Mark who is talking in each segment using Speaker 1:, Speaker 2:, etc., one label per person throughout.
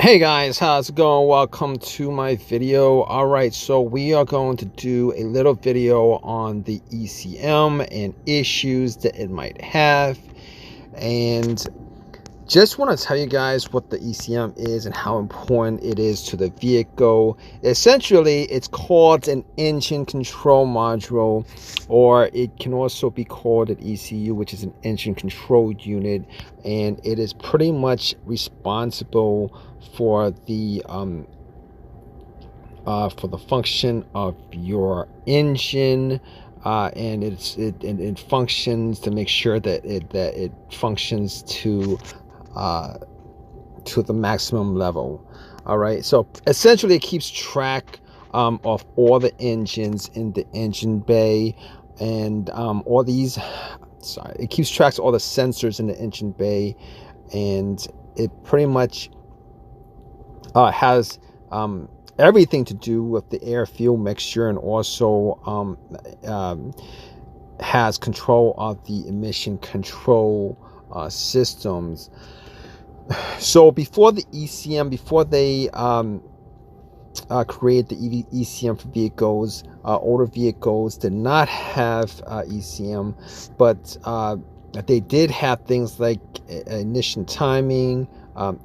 Speaker 1: Hey guys, how's it going? Welcome to my video. All right, so we are going to do a little video on the ECM and issues that it might have, and just want to tell you guys what the ECM is and how important it is to the vehicle. Essentially, it's called an engine control module, or it can also be called an ECU, which is an engine control unit, and it is pretty much responsible for the function of your engine, and it functions to make sure that it functions to the maximum level. All right, so essentially it keeps track of all the engines in the engine bay, and it keeps track of all the sensors in the engine bay, and it pretty much has everything to do with the air fuel mixture, and also has control of the emission control systems. So before the ECM, before they create the ECM for vehicles, older vehicles did not have ECM, but they did have things like ignition timing,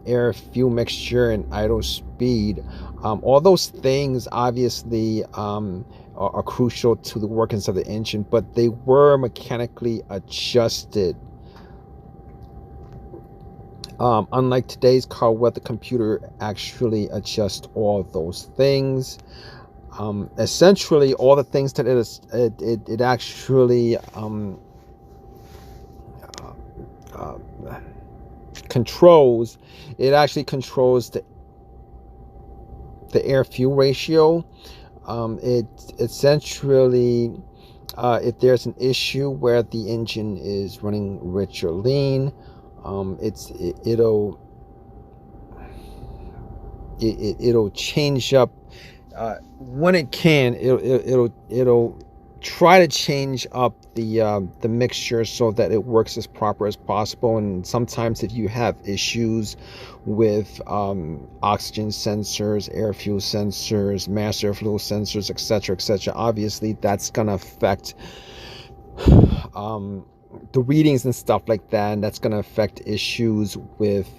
Speaker 1: air fuel mixture, and idle speed. All those things obviously are crucial to the workings of the engine, but they were mechanically adjusted. Unlike today's car, where the computer actually adjusts all those things. Essentially, all the things that it actually controls. It actually controls the air fuel ratio. It essentially, if there's an issue where the engine is running rich or lean, it'll change up when it can. It'll try to change up the mixture so that it works as proper as possible. And sometimes if you have issues with oxygen sensors, air fuel sensors, mass airflow sensors, etc., obviously that's gonna affect the readings and stuff like that, and that's going to affect issues with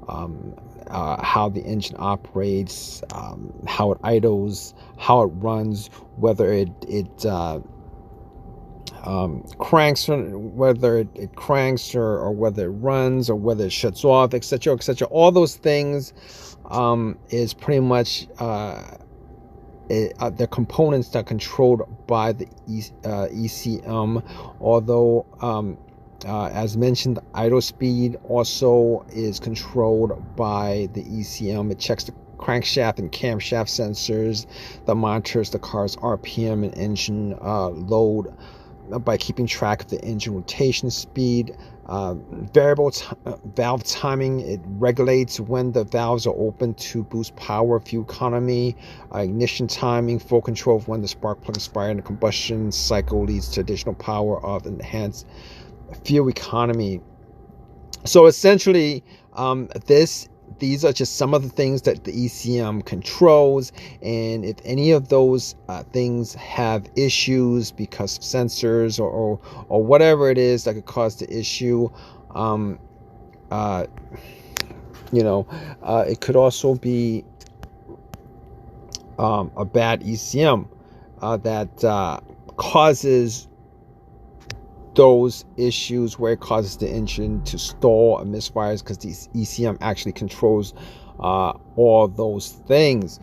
Speaker 1: how the engine operates, how it idles, how it runs, whether it cranks, or whether it cranks, or whether it runs, or whether it shuts off, etc. All those things is pretty much the components that are controlled by the ECM. Although as mentioned, the idle speed also is controlled by the ECM. It checks the crankshaft and camshaft sensors, that monitors the car's RPM and engine load by keeping track of the engine rotation speed. Variable valve timing, it regulates when the valves are open to boost power, fuel economy. Ignition timing, full control of when the spark plug is fired, and the combustion cycle leads to additional power of enhanced fuel economy. So essentially, these are just some of the things that the ECM controls, and if any of those things have issues because of sensors or whatever it is that could cause the issue, it could also be a bad ECM that causes those issues, where it causes the engine to stall or misfires, because the ECM actually controls all those things.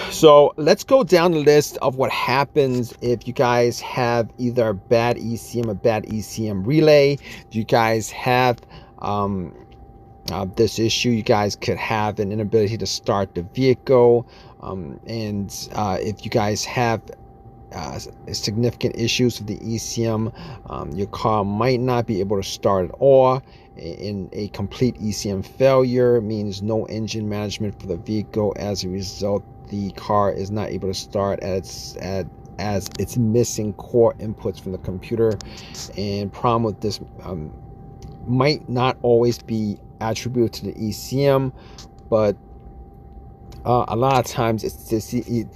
Speaker 1: So let's go down the list of what happens if you guys have either a bad ECM, a bad ECM relay. Do you guys have this issue? You guys could have an inability to start the vehicle, and if you guys have significant issues with the ECM, your car might not be able to start at all. In a complete ECM failure means no engine management for the vehicle. As a result, the car is not able to start as it's missing core inputs from the computer. And problem with this might not always be attributed to the ECM, but a lot of times it's the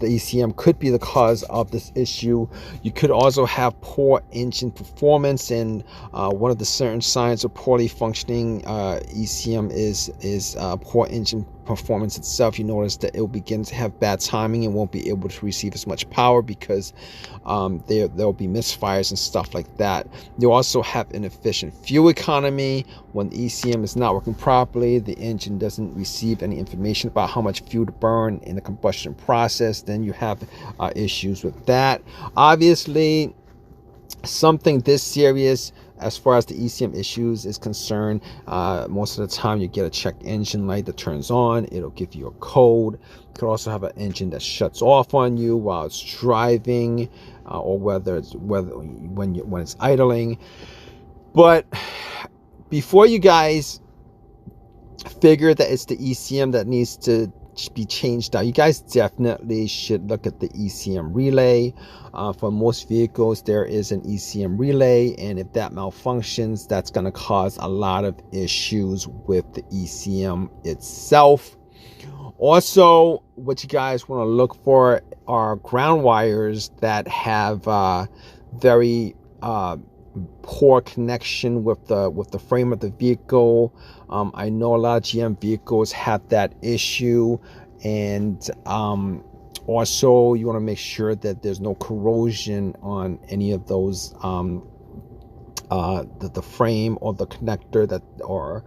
Speaker 1: ECM could be the cause of this issue. You could also have poor engine performance, and one of the certain signs of poorly functioning ECM is poor engine performance itself. You notice that it will begin to have bad timing and won't be able to receive as much power because there'll be misfires and stuff like that. You also have inefficient fuel economy. When the ECM is not working properly, the engine doesn't receive any information about how much fuel to burn in the combustion process. Then you have issues with that. Obviously, something this serious as far as the ECM issues is concerned, most of the time you get a check engine light that turns on. It'll give you a code. You could also have an engine that shuts off on you while it's driving, or when it's idling. But before you guys figure that it's the ECM that needs to be changed out, you guys definitely should look at the ECM relay. For most vehicles, there is an ECM relay, and if that malfunctions, that's going to cause a lot of issues with the ECM itself. Also, what you guys want to look for are ground wires that have very poor connection with the frame of the vehicle. I know a lot of GM vehicles have that issue, and also you want to make sure that there's no corrosion on any of those the frame or the connector that or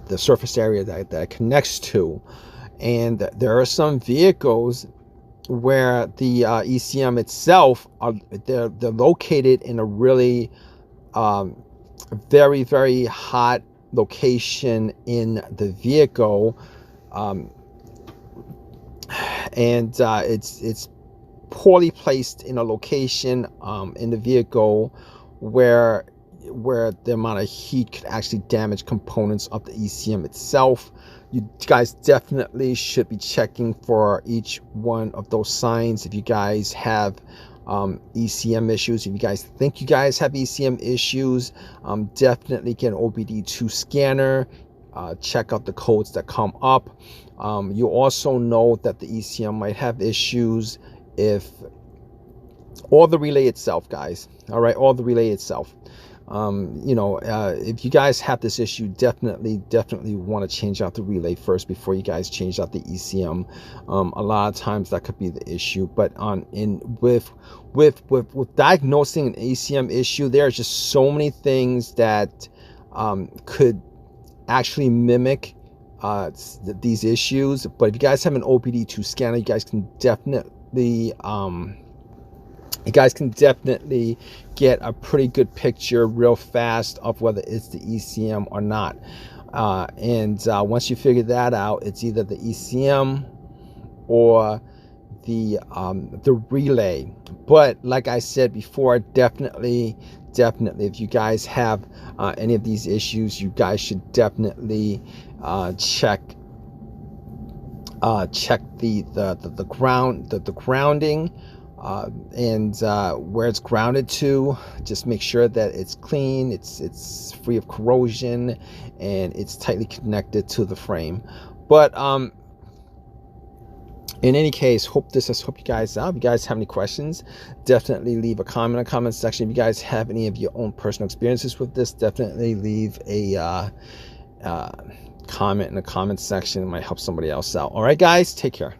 Speaker 1: the surface area that it connects to. And there are some vehicles where the ECM itself they're located in a really very, very hot location in the vehicle, and it's poorly placed in a location in the vehicle where the amount of heat could actually damage components of the ECM itself. You guys definitely should be checking for each one of those signs. If you guys have ECM issues, if you guys think you guys have ECM issues, definitely get an OBD2 scanner. Check out the codes that come up. You also know that the ECM might have issues if or the relay itself, guys. All right, or the relay itself. If you guys have this issue, definitely want to change out the relay first before you guys change out the ECM. A lot of times that could be the issue, but with diagnosing an ECM issue, there are just so many things that could actually mimic these issues. But if you guys have an OBD2 scanner, you guys can definitely get a pretty good picture real fast of whether it's the ECM or not. Once you figure that out, it's either the ECM or the relay. But like I said before, definitely if you guys have any of these issues, you guys should definitely check the grounding. And where it's grounded to, just make sure that it's clean, it's free of corrosion, and it's tightly connected to the frame. But in any case, hope this has helped you guys out. If you guys have any questions, definitely leave a comment in the comment section. If you guys have any of your own personal experiences with this, definitely leave a comment in the comment section. It might help somebody else out. All right, guys, take care.